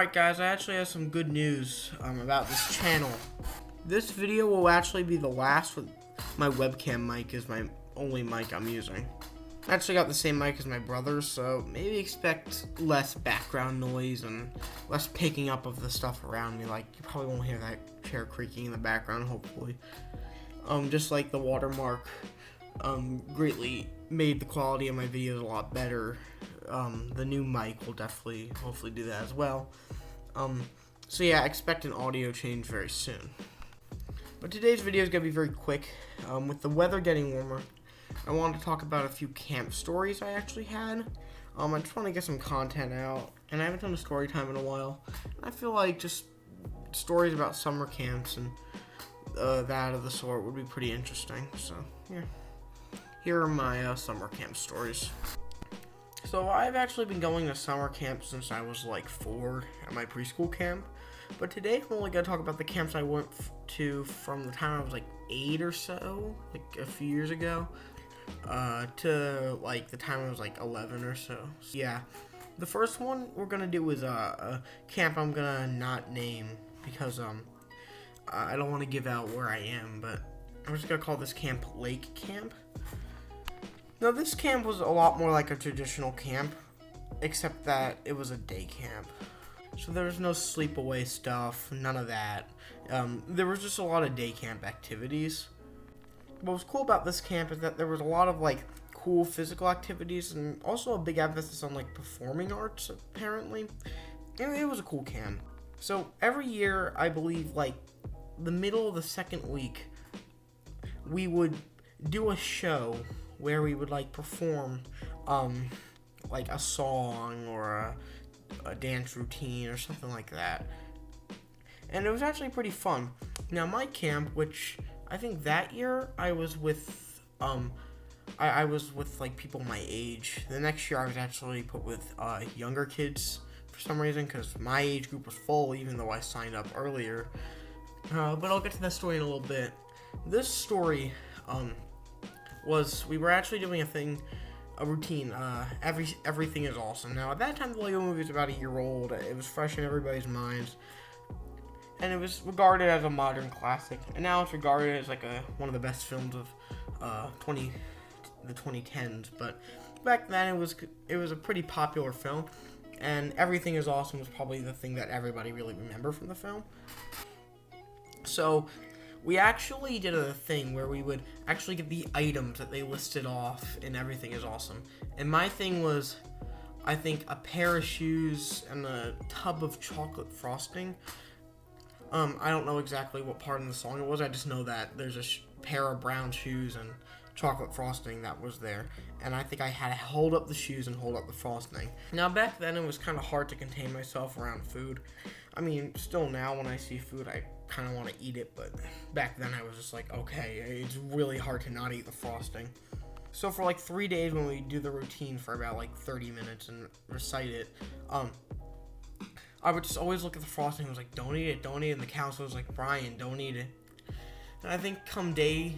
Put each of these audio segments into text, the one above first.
Alright guys, I actually have some good news about this channel. This video will actually be the last with my webcam mic is my only mic I'm using. I actually got the same mic as my brother, so maybe expect less background noise and less picking up of the stuff around me. Like, you probably won't hear that chair creaking in the background, hopefully. Just like the watermark greatly made the quality of my videos a lot better. The new mic will definitely, hopefully do that as well. So yeah, expect an audio change very soon. But today's video is going to be very quick. With the weather getting warmer, I wanted to talk about a few camp stories I actually had. I just want to get some content out, and I haven't done a story time in a while. I feel like just stories about summer camps and that of the sort would be pretty interesting. So yeah, here are my summer camp stories. So I've actually been going to summer camp since I was like 4 at my preschool camp. But today I'm only going to talk about the camps I went to from the time I was like 8 or so, like a few years ago, to like the time I was like 11 or so. Yeah, the first one we're going to do is a camp I'm going to not name because I don't want to give out where I am, but I'm just going to call this camp Lake Camp. Now, this camp was a lot more like a traditional camp, except that it was a day camp. So there was no sleepaway stuff, none of that. There was just a lot of day camp activities. What was cool about this camp is that there was a lot of like cool physical activities and also a big emphasis on like performing arts, apparently. It was a cool camp. So every year, I believe like the middle of the second week, we would do a show where we would like perform like a song or a dance routine or something like that. And it was actually pretty fun. Now my camp, which I think that year I was with I was with like people my age. The next year I was actually put with younger kids for some reason because my age group was full even though I signed up earlier. But I'll get to that story in a little bit. This story was we were actually doing a routine. Everything is awesome. Now at that time the Lego Movie was about a year old. It was fresh in everybody's minds, and it was regarded as a modern classic. And now it's regarded as like one of the best films of the 2010s. But back then it was a pretty popular film, and Everything is Awesome was probably the thing that everybody really remembered from the film. So we actually did a thing where we would actually get the items that they listed off in Everything is Awesome. And my thing was, I think, a pair of shoes and a tub of chocolate frosting. I don't know exactly what part in the song it was. I just know that there's a pair of brown shoes and chocolate frosting that was there. And I think I had to hold up the shoes and hold up the frosting. Now, back then, it was kind of hard to contain myself around food. I mean, still now, when I see food, I kind of want to eat it, but back then I was just like, okay, it's really hard to not eat the frosting. So for like 3 days when we do the routine for about like 30 minutes and recite it, I would just always look at the frosting and was like, don't eat it, don't eat it, and the counselor was like, Brian, don't eat it. And I think come day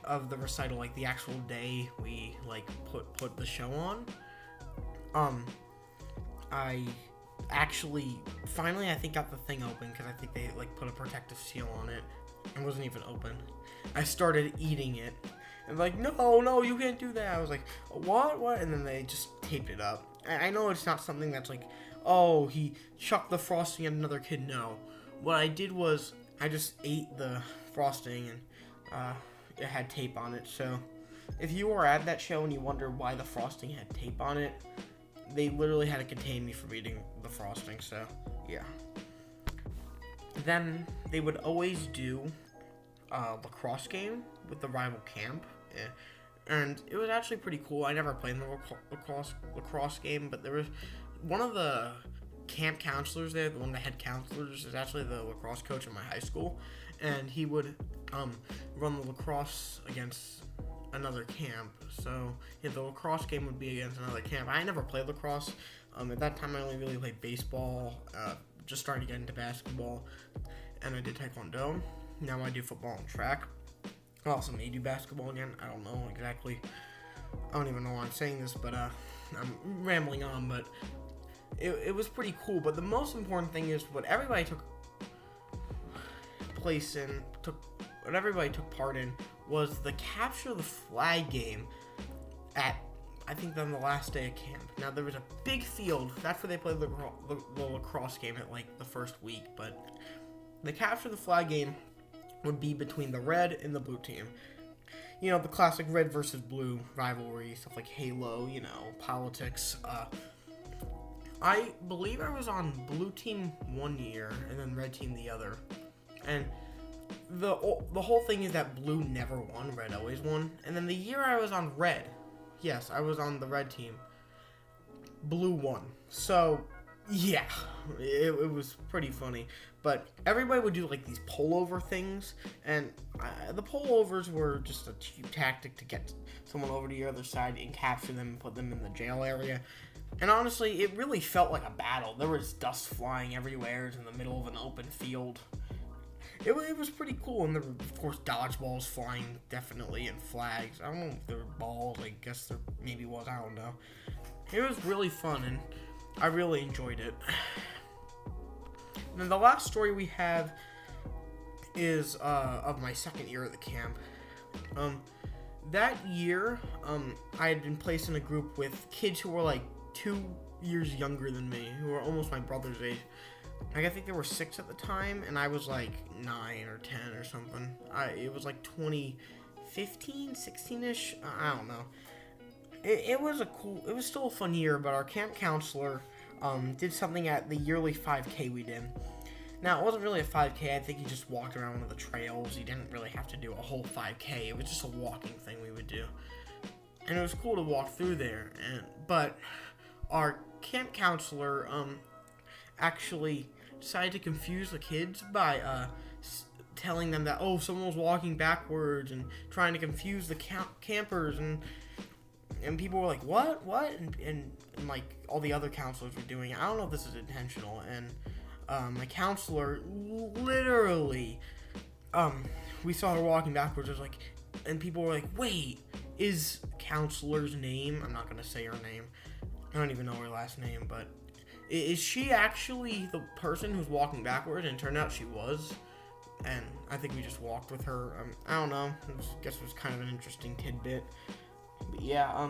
of the recital, like the actual day we like put the show on, I actually finally I think got the thing open because I think they like put a protective seal on it and wasn't even open. I started eating it and like, no, you can't do that. I was like, what? And then they just taped it up. I know it's not something that's like, oh, he chucked the frosting at another kid. No, what I did was I just ate the frosting and it had tape on it. So if you were at that show and you wonder why the frosting had tape on it, they literally had to contain me from eating the frosting, so yeah. Then they would always do a lacrosse game with the rival camp, and it was actually pretty cool. I never played in the lacrosse game, but there was one of the camp counselors there, one of the head counselors is actually the lacrosse coach at my high school, and he would run the lacrosse against another camp. So yeah, the lacrosse game would be against another camp. I never played lacrosse. At that time I only really played baseball, just starting to get into basketball, and I did taekwondo. Now I do football and track. I also may do basketball again. I don't know exactly. I don't even know why I'm saying this, but I'm rambling on. But it was pretty cool. But the most important thing is what everybody took part in was the capture the flag game at, I think, on the last day of camp. Now, there was a big field. That's where they played the lacrosse game at, like, the first week. But the capture the flag game would be between the red and the blue team. You know, the classic red versus blue rivalry, stuff like Halo, you know, politics. I believe I was on blue team one year and then red team the other. And the whole thing is that blue never won, red always won. And then the year I was on red, yes, I was on the red team, blue won. So, yeah, it was pretty funny. But everybody would do, like, these pullover things, and the pullovers were just a cheap tactic to get someone over to the other side and capture them and put them in the jail area. And honestly, it really felt like a battle. There was dust flying everywhere in the middle of an open field. It was pretty cool, and there were, of course, dodgeballs flying, definitely, and flags. I don't know if there were balls. I guess there maybe was. I don't know. It was really fun, and I really enjoyed it. And then the last story we have is of my second year at the camp. That year, I had been placed in a group with kids who were like 2 years younger than me, who were almost my brother's age. Like, I think there were 6 at the time, and I was like 9 or 10 or something. It was like 2015, 16-ish. I don't know. It was still a fun year, but our camp counselor did something at the yearly 5K we did. Now, it wasn't really a 5K. I think he just walked around one of the trails. He didn't really have to do a whole 5K. It was just a walking thing we would do. And it was cool to walk through there. But our camp counselor actually decided to confuse the kids by telling them that, oh, someone was walking backwards, and trying to confuse the campers, and people were like, what? And like, all the other counselors were doing it. I don't know if this is intentional. And my counselor literally, we saw her walking backwards. It was like, and people were like, wait, is counselor's name, I'm not going to say her name, I don't even know her last name, but is she actually the person who's walking backwards? And it turned out she was. And I think we just walked with her. I don't know. I guess it was kind of an interesting tidbit. But yeah,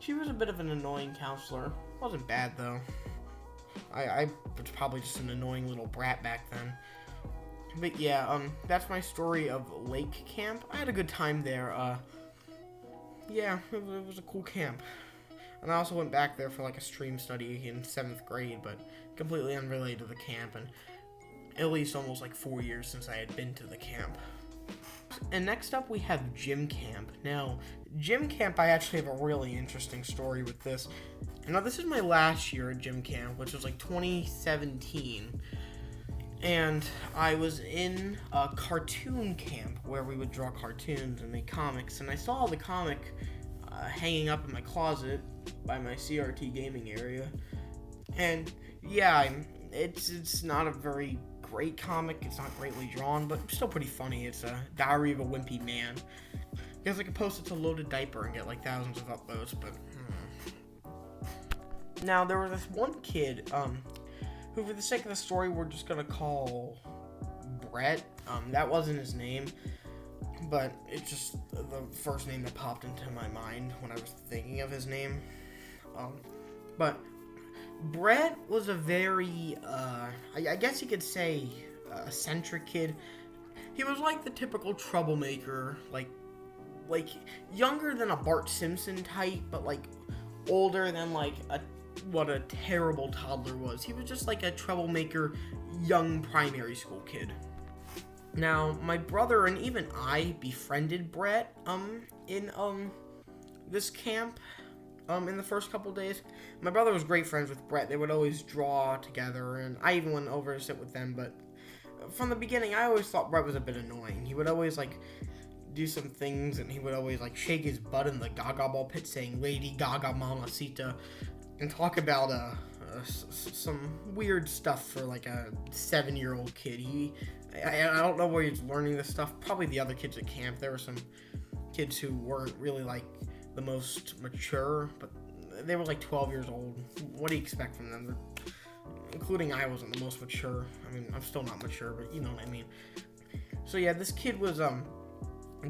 she was a bit of an annoying counselor. Wasn't bad, though. I was probably just an annoying little brat back then. But yeah, that's my story of Lake Camp. I had a good time there. Yeah, it was a cool camp. And I also went back there for like a stream study in 7th grade, but completely unrelated to the camp, and at least almost like 4 years since I had been to the camp. And next up we have gym camp. Now, gym camp, I actually have a really interesting story with this. And now this is my last year at gym camp, which was like 2017. And I was in a cartoon camp where we would draw cartoons and make comics. And I saw the comic hanging up in my closet by my CRT gaming area. And yeah, it's not a very great comic. It's not greatly drawn, but still pretty funny. It's a Diary of a Wimpy Man. I guess I could post it to Loaded Diaper and get like thousands of upvotes, but Now, there was this one kid, who, for the sake of the story, we're just gonna call Brett. That wasn't his name, but it's just the first name that popped into my mind when I was thinking of his name. But Brett was a very, I guess you could say, eccentric kid. He was like the typical troublemaker, like younger than a Bart Simpson type, but like older than like what a terrible toddler was. He was just like a troublemaker, young primary school kid. Now, my brother and even I befriended Brett, in, this camp, in the first couple days. My brother was great friends with Brett. They would always draw together, and I even went over to sit with them, but from the beginning, I always thought Brett was a bit annoying. He would always, like, do some things, and he would always, like, shake his butt in the Gaga Ball pit saying, Lady Gaga Mamacita, and talk about, some weird stuff for, like, a 7-year-old kid. I don't know where he's learning this stuff. Probably the other kids at camp. There were some kids who weren't really, like, the most mature, but they were, like, 12 years old. What do you expect from them? They're including I wasn't the most mature. I mean, I'm still not mature, but you know what I mean. So yeah, this kid was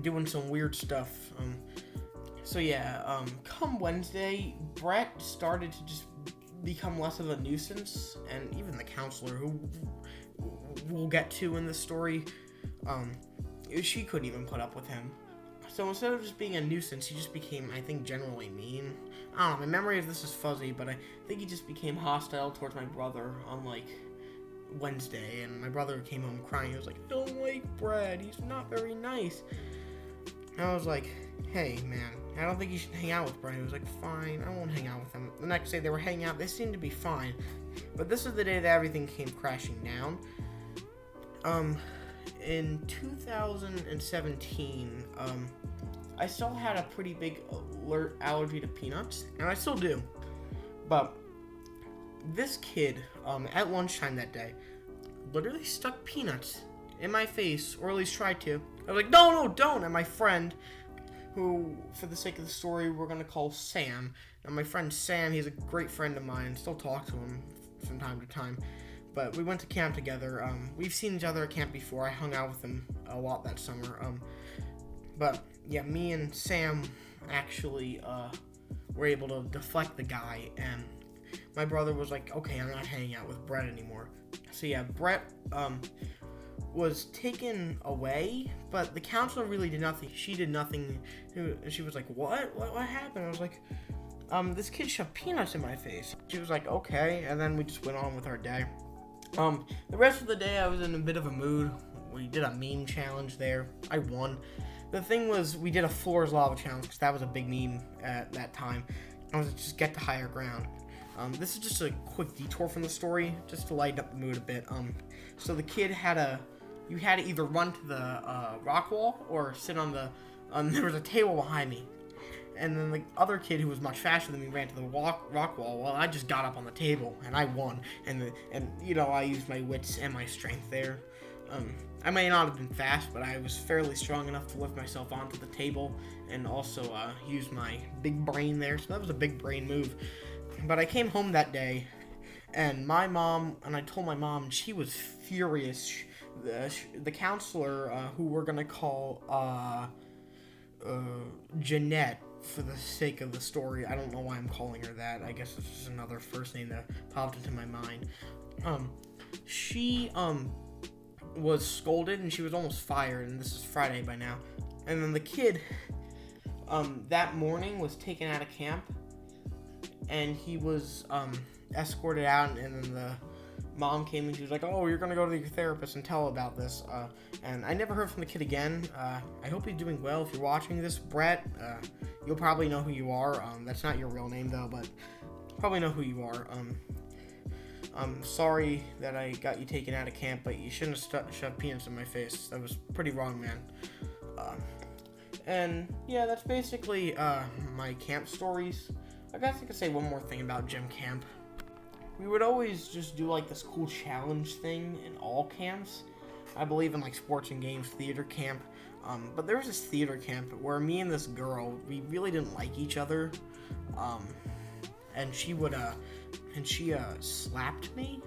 doing some weird stuff. Come Wednesday, Brett started to just become less of a nuisance, and even the counselor, who we'll get to in this story, she couldn't even put up with him. So instead of just being a nuisance, he just became, I think, generally mean. I don't know, my memory of this is fuzzy, but I think he just became hostile towards my brother on, like, Wednesday, and my brother came home crying. He was like, I don't like Brett, he's not very nice. And I was like, hey, man, I don't think you should hang out with Brett. He was like, fine, I won't hang out with him. The next day they were hanging out, they seemed to be fine. But this is the day that everything came crashing down. In 2017, I still had a pretty big allergy to peanuts, and I still do. But this kid, at lunchtime that day, literally stuck peanuts in my face, or at least tried to. I was like, no, don't! And my friend, who, for the sake of the story, we're gonna call Sam. And my friend Sam, he's a great friend of mine, still talk to him from time to time. But we went to camp together. We've seen each other at camp before. I hung out with him a lot that summer. But yeah, me and Sam actually were able to deflect the guy, and my brother was like, okay, I'm not hanging out with Brett anymore. So yeah, Brett was taken away, but the counselor really did nothing. She did nothing. She was like, what happened? I was like, this kid shoved peanuts in my face. She was like, okay, and then we just went on with our day. The rest of the day I was in a bit of a mood. We did a meme challenge there. I won. The thing was, we did a floors lava challenge because that was a big meme at that time. I was like, just get to higher ground. This is just a quick detour from the story, just to lighten up the mood a bit. So the kid you had to either run to the rock wall or sit on the, there was a table behind me. And then the other kid, who was much faster than me, ran to the rock wall. Well, I just got up on the table, and I won. And you know, I used my wits and my strength there. I may not have been fast, but I was fairly strong enough to lift myself onto the table, and also use my big brain there. So that was a big brain move. But I came home that day, and I told my mom, and she was furious. The counselor, who we're gonna call Jeanette, for the sake of the story. I don't know why I'm calling her that. I guess it's just another first name that popped into my mind. She was scolded, and she was almost fired, and this is Friday by now. And then the kid that morning was taken out of camp, and he was escorted out, and then the mom came and she was like, oh, you're gonna go to your therapist and tell about this. And I never heard from the kid again. I hope he's doing well. If you're watching this, Brett, you'll probably know who you are. That's not your real name though, but probably know who you are. I'm sorry that I got you taken out of camp, but you shouldn't have shoved peanuts in my face. That was pretty wrong, man. And yeah, that's basically my camp stories. I guess I could say one more thing about gym camp. We would always just do like this cool challenge thing in all camps. I believe in like sports and games, theater camp. But there was this theater camp where me and this girl, we really didn't like each other. And she slapped me.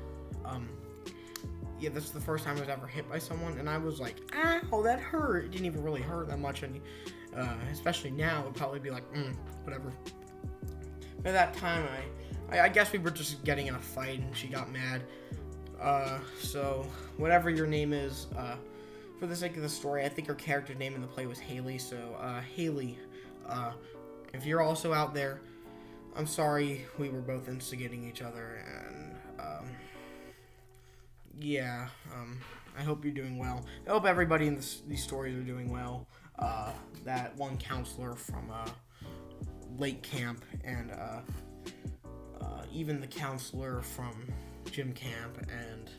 Yeah, this is the first time I was ever hit by someone, and I was like, ow, that hurt. It didn't even really hurt that much, and especially now, it would probably be like, whatever. At that time, I guess we were just getting in a fight, and she got mad. So, whatever your name is, for the sake of the story, I think her character name in the play was Haley, so, Haley, if you're also out there, I'm sorry we were both instigating each other, and, yeah, I hope you're doing well. I hope everybody in these stories are doing well. That one counselor from, Lake Camp, and, even the counselor from gym camp, and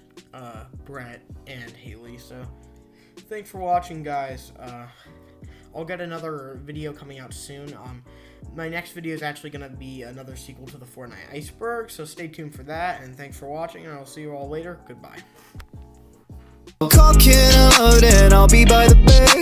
Brett and Haley. So thanks for watching, guys. I'll get another video coming out soon. My next video is actually going to be another sequel to the Fortnite Iceberg, so stay tuned for that, and thanks for watching, and I'll see you all later. Goodbye. Talking out and I'll be by the bay.